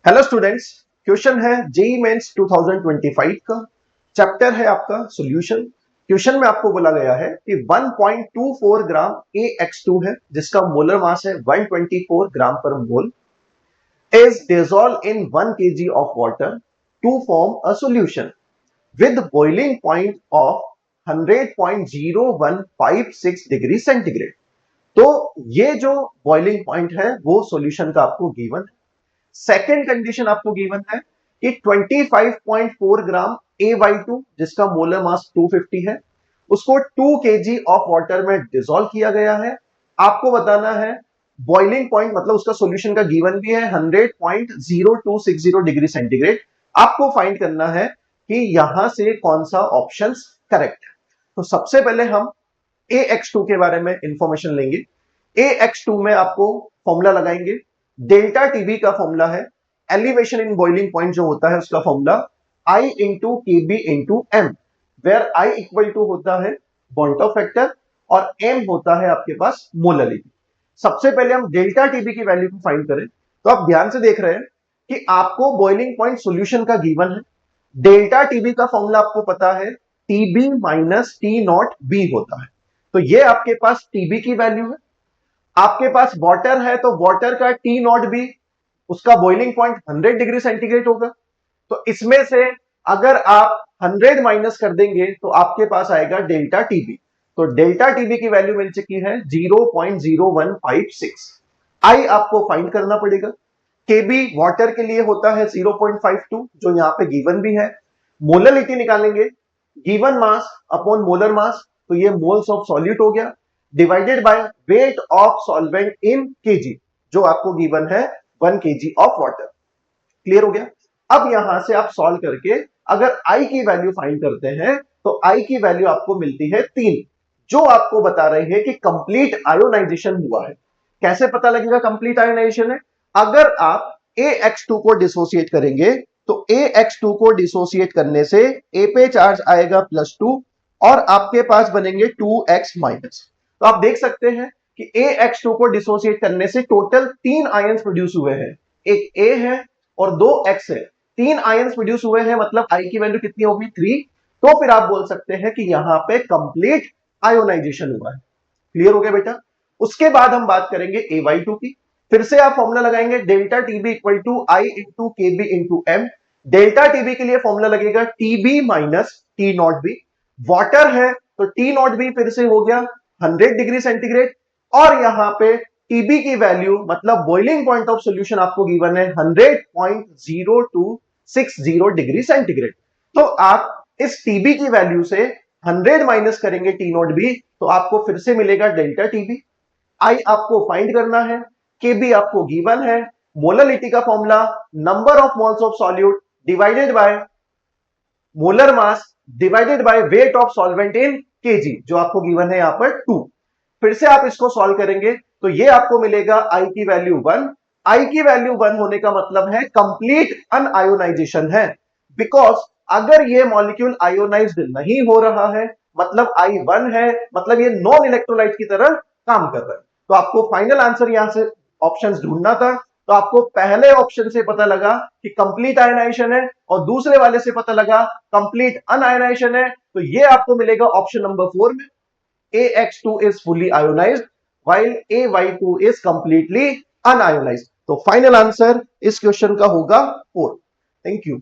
Hello students, question है JEE mains 2025 का। Chapter है आपका सॉल्यूशन। क्वेश्चन में आपको बोला गया है कि 1.24 ग्राम AX2 है जिसका मोलर मास है 124 ग्राम पर मोल is dissolved in 1 kg of water to form a solution with boiling point of 100.0156 degree centigrade. तो ये जो बॉइलिंग पॉइंट है वो सॉल्यूशन का आपको गिवन है। सेकेंड कंडीशन आपको गिवन है कि 25.4 ग्राम AY2 जिसका मोलर मास 250 है उसको 2 kg ऑफ वाटर में डिसॉल्व किया गया है। आपको बताना है बॉइलिंग पॉइंट, मतलब उसका सॉल्यूशन का गिवन भी है 100.0260 डिग्री सेंटीग्रेड। आपको फाइंड करना है कि यहां से कौन सा ऑप्शन करेक्ट है। तो सबसे पहले हम AX2 के बारे में इंफॉर्मेशन लेंगे। AX2 में आपको फॉर्मूला लगाएंगे। डेल्टा टीबी का फॉर्मूला है एलिवेशन इन बॉइलिंग पॉइंट जो होता है उसका formula I into KB into M, where I equal to होता है बॉन्टॉफ फैक्टर और m होता है आपके पास मोलरिटी। सबसे पहले हम डेल्टा टीबी की वैल्यू को फाइंड करें तो आप ध्यान से देख रहे हैं कि आपको बॉइलिंग पॉइंट सॉल्यूशन का गिवन है। डेल्टा टीबी का फॉर्मूला आपको पता है TB minus T naught B होता है। तो ये आपके पास टीबी की वैल्यू है। आपके पास वाटर है तो वाटर का टी नॉट बी, उसका बॉइलिंग पॉइंट 100 डिग्री सेंटीग्रेड होगा। तो इसमें से अगर आप 100 माइनस कर देंगे तो आपके पास आएगा डेल्टा टीबी। तो डेल्टा टीबी की वैल्यू मिल चुकी है 0.0156। आई आपको फाइंड करना पड़ेगा। केबी वाटर के लिए होता है 0.52 जो यहां पे गिवन भी है। मोलरिटी निकालेंगे, given mass upon molar mass, तो ये मोल्स ऑफ सॉल्यूट हो गया, divided by weight of solvent in KG जो आपको गिवन है 1 kg ऑफ वाटर। क्लियर हो गया। अब यहां से आप सॉल्व करके अगर आई की वैल्यू फाइंड करते हैं तो आई की वैल्यू आपको मिलती है 3, जो आपको बता रहे हैं कि कंप्लीट आयोनाइजेशन हुआ है। कैसे पता लगेगा कंप्लीट आयोनाइजेशन है? अगर आप AX2 को डिसोसिएट करेंगे तो AX2 को डिसोसिएट करने से A पे चार्ज आएगा +2 और आपके पास बनेंगे 2x माइनस। तो आप देख सकते हैं कि AX2 को डिसोसिएट करने से टोटल 3 आयंस प्रोड्यूस हुए हैं। एक A है और 2 X है। 3 आयंस प्रोड्यूस हुए हैं, मतलब I की वैल्यू कितनी होगी 3। तो फिर आप बोल सकते हैं कि यहां पे कंप्लीट आयोनाइजेशन हुआ है। क्लियर हो गया बेटा। उसके बाद हम बात करेंगे AY2 की। फिर से आप फॉर्मूला लगाएंगे delta TB equal to I into KB into M. Delta TB के लिए फॉर्मूला लगेगा TB minus T naught B. Water है तो टी नॉट बी फिर से हो गया 100 डिग्री सेंटीग्रेड और यहां पे टीबी की वैल्यू मतलब बॉइलिंग पॉइंट ऑफ सॉल्यूशन आपको गिवन है 100.0260 डिग्री सेंटीग्रेड। तो आप इस टीबी की वैल्यू से 100 माइनस करेंगे टी नॉट बी तो आपको फिर से मिलेगा डेल्टा टीबी। आई आपको फाइंड करना है, केबी आपको गिवन है, मोलरिटी का formula number of moles of solute divided by molar mass divided by weight of solvent in KG जो आपको गिवन है यहां पर 2। फिर से आप इसको सॉल्व करेंगे तो ये आपको मिलेगा आई की वैल्यू 1। आई की वैल्यू 1 होने का मतलब है कंप्लीट अनआयोनाइजेशन है, बिकॉज अगर ये मॉलिक्यूल आयोनाइज्ड नहीं हो रहा है मतलब आई 1 है, मतलब ये नॉन इलेक्ट्रोलाइट की तरह काम कर रहा है। तो आपको फाइनल आंसर यहां से ऑप्शंस ढूंढना था। तो आपको पहले ऑप्शन से पता लगा कि कंप्लीट आयोनाइजेशन है और दूसरे वाले से पता लगा कंप्लीट अनआयोनाइजेशन है। तो ये आपको मिलेगा ऑप्शन नंबर 4 में AX2 is fully ionized while AY2 is completely unionized। तो फाइनल आंसर इस क्वेश्चन का होगा 4। Thank you.